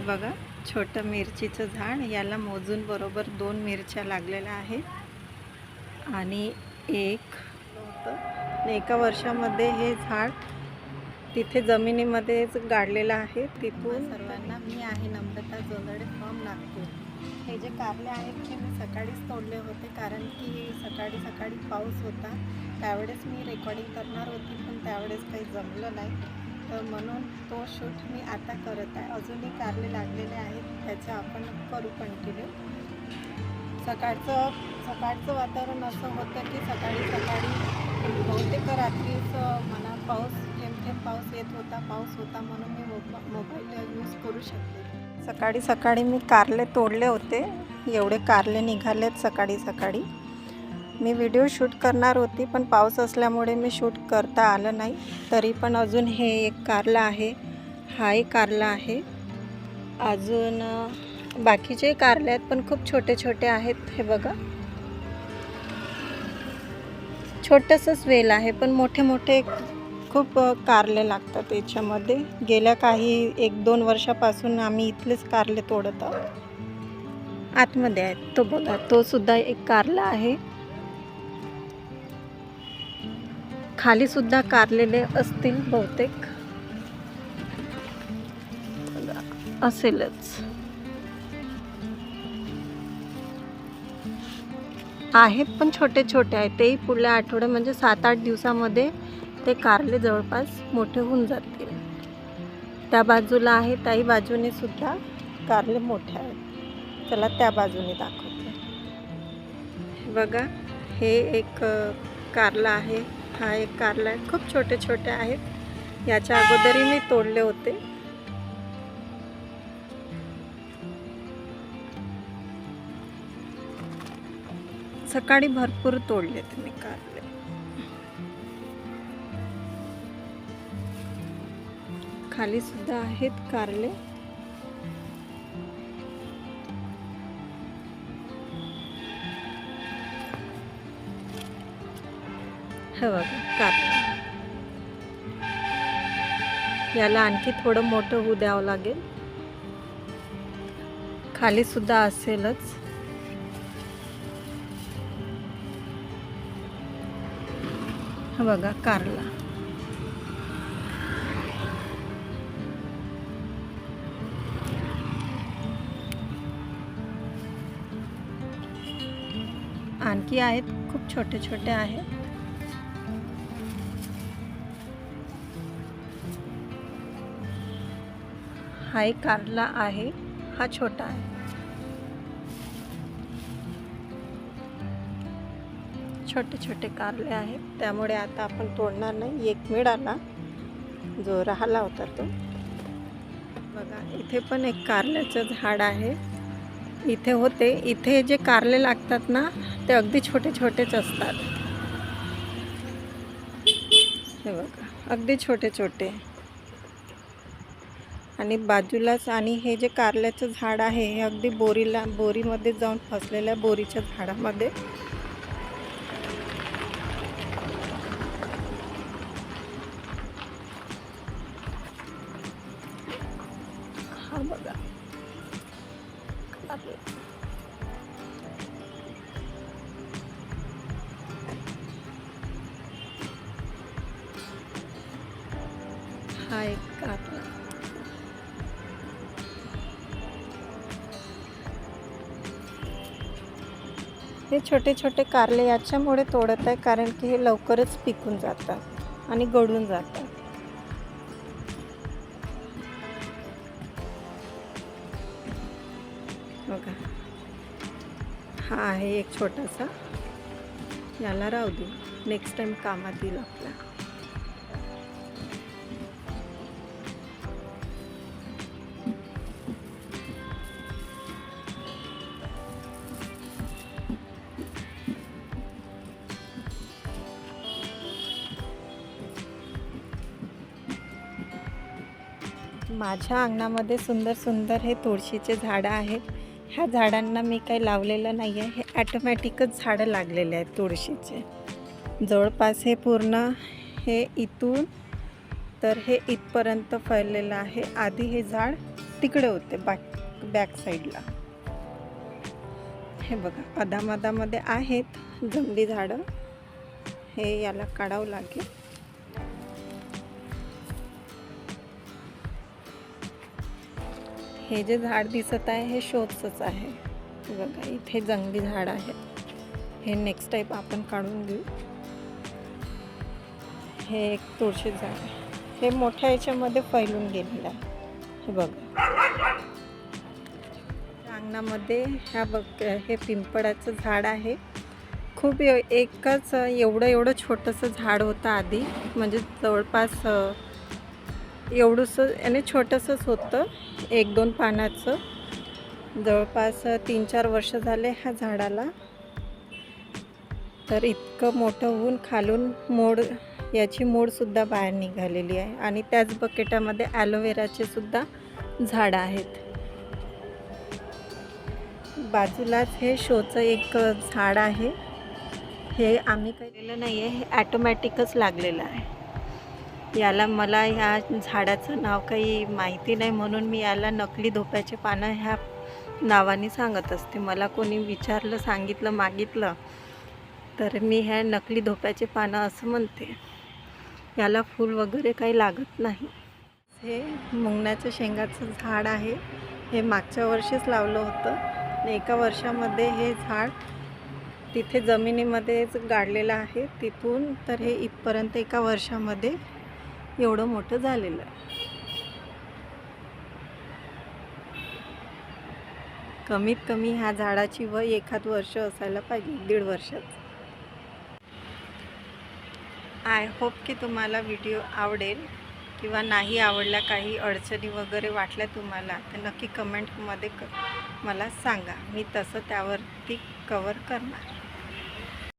बघा छोटं मिरचीचं झाड, याला मोजून बरोबर 2 मिरच्या लागलेल्या आहेत आणि एका वर्षामध्ये हे झाड तिथे जमिनीमध्येच गाडलेलं आहे. तिथून सर्वांना मी आहे नम्रता जोंधळे फ्रॉम नागपूर. हे जे कारले आहेत ते मी सकाळीच तोडले होते, कारण की सकाळी पाऊस होता. त्यावेळेस मी रेकॉर्डिंग करणार होती, पण त्यावेळेस काही जमलं नाही, तर म्हणून तो शूट मी आता करत आहे. अजूनही कारले लागलेले आहेत, त्याचं आपण करू कंटिन्यू. सकाळचं वातावरण असं होतं की सकाळी बहुतेक रात्रीच मला थेंब पाऊस येत होता म्हणून मी मोबाईल यूज करू शकते. सकाळी मी कारले तोडले होते. एवढे कारले निघालेत सकाळी. मी व्हिडिओ शूट करणार होती, पण पाऊस असल्यामुळे मी शूट करता आलं नाही. तरी पण अजून हे एक कारला आहे, हा एक कारला आहे. अजून बाकीचे कारले आहेत, पण खूप छोटे आहेत. हे बघा, छोटंसंच वेल आहे, पण मोठे खूप कारले लागतात याच्यामध्ये. गेल्या काही 1-2 वर्षापासून आम्ही इथलेच कारले तोडत आहोत. आतमध्ये आहेत, तो बघा, तो सुद्धा एक कारला आहे. खाली सुद्धा कारलेले असतील बहुतेक, असेलच. आहेत पण छोटे आहेत. तेही पुढल्या आठवड्यात म्हणजे 7-8 दिवसामध्ये ते कारले जवळपास मोठे होऊन जातील. त्या बाजूला आहे, त्याही बाजूने सुद्धा कारले मोठे आहेत. चला त्या बाजूने दाखवते. बघा, हे एक कारला आहे, हा एक कारला आहे. खूप छोटे आहेत. याच्या अगोदरही मी तोडले होते. सकाळी भरपूर तोडलेत मी कारले. खाली सुद्धा आहेत कारले. हे बघा कारले. याला आणखी थोडं मोठं होऊ द्यावं लागेल. खाली सुद्धा असेलच. हा बघा कारला. आणखी आहेत, खूप छोटे आहेत. हा एक कारला आहे, हा छोटा आहे. छोटे कारले आहेत, त्यामुळे आता आपण तोडणार नाही. एक मिळाला जो राहिला होता तो. बघा, इथे पण एक कारल्याचं झाड आहे. इथे जे कारले लागतात ना, ते अगदी छोटेच असतात. हे बघा, अगदी छोटे. आणि बाजूलाच, आणि हे जे कारल्याचं झाड आहे हे अगदी बोरीमध्ये जाऊन फसलेल्या बोरीच्या झाडामध्ये. हा बघा कारले. हा एक कारला. हे छोटे कारले याच्यामुळे तोडत आहे, कारण की हे लवकरच पिकून जातात आणि गळून जातात. बघा, हा आहे एक छोटासा. याला राहू दे, नेक्स्ट टाइम कामात येईल आपल्या. माझ्या अंगणामध्ये सुंदर हे तुळशीचे झाडं आहेत. ह्या झाडांना मी काही लावलेलं नाही आहे, हे ॲटोमॅटिकच झाडं लागलेले आहेत तुळशीचे. जवळपास हे पूर्ण हे इथून तर हे इथपर्यंत फैललेलं आहे. आधी हे झाड तिकडे होते बॅक साईडला. हे बघा अधामधामध्ये आहेत जंगली झाडं, हे याला काढावं लागेल. हे जे झाड दिसत आहे हे शोचंच आहे. बघा इथे जंगली झाड आहे, हे नेक्स्ट टाइम आपण काढून घेऊ. हे एक तुळशी झाड आहे, हे मोठ्या याच्यामध्ये फैलून गेलेलं आहे. हे बघा अंगणामध्ये हे पिंपळाचं झाड आहे. खूप एकच एवढं छोटंसं झाड होतं आधी, म्हणजे जवळपास एवढंसं याने छोटंसंच होतं, 1-2 पानाचं. जवळपास 3-4 वर्ष झाले ह्या झाडाला. तर इतकं मोठं होऊन खालून याची मूळसुद्धा बाहेर निघालेली आहे. आणि त्याच बकेटामध्ये ॲलोवेराचे सुद्धा झाडं आहेत. बाजूलाच हे शोचं एक झाड आहे. हे आम्ही काही केलेलं नाही आहे, हे ॲटोमॅटिकच लागलेलं आहे. मला ह्या झाडाचं नाव काही माहिती नाही, म्हणून मी याला नकली धोप्याचे पानं ह्या नावाने सांगत असते. मला कोणी विचारलं, सांगितलं, मागितलं तर मी ह्या नकली धोप्याचे पानं असं म्हणते. याला फूल वगैरे काही लागत नाही. हे मुंगण्याच्या शेंगाचं झाड आहे. हे मागच्या वर्षीच लावलं होतं आणि एका वर्षामध्ये हे झाड तिथे जमिनीमध्येच गाडलेलं आहे. तिथून तर हे इथपर्यंत एका वर्षामध्ये एवढं मोठं झालेलं आहे. कमीत कमी ह्या झाडाची वय 1 वर्ष असायला पाहिजे, 1.5 वर्षाचं. आय होप की तुम्हाला व्हिडिओ आवडेल, किंवा नाही आवडला, काही अडचणी वगैरे वाटल्या तुम्हाला तर नक्की कमेंटमध्ये मला सांगा. मी तसं त्यावरती कवर करणार.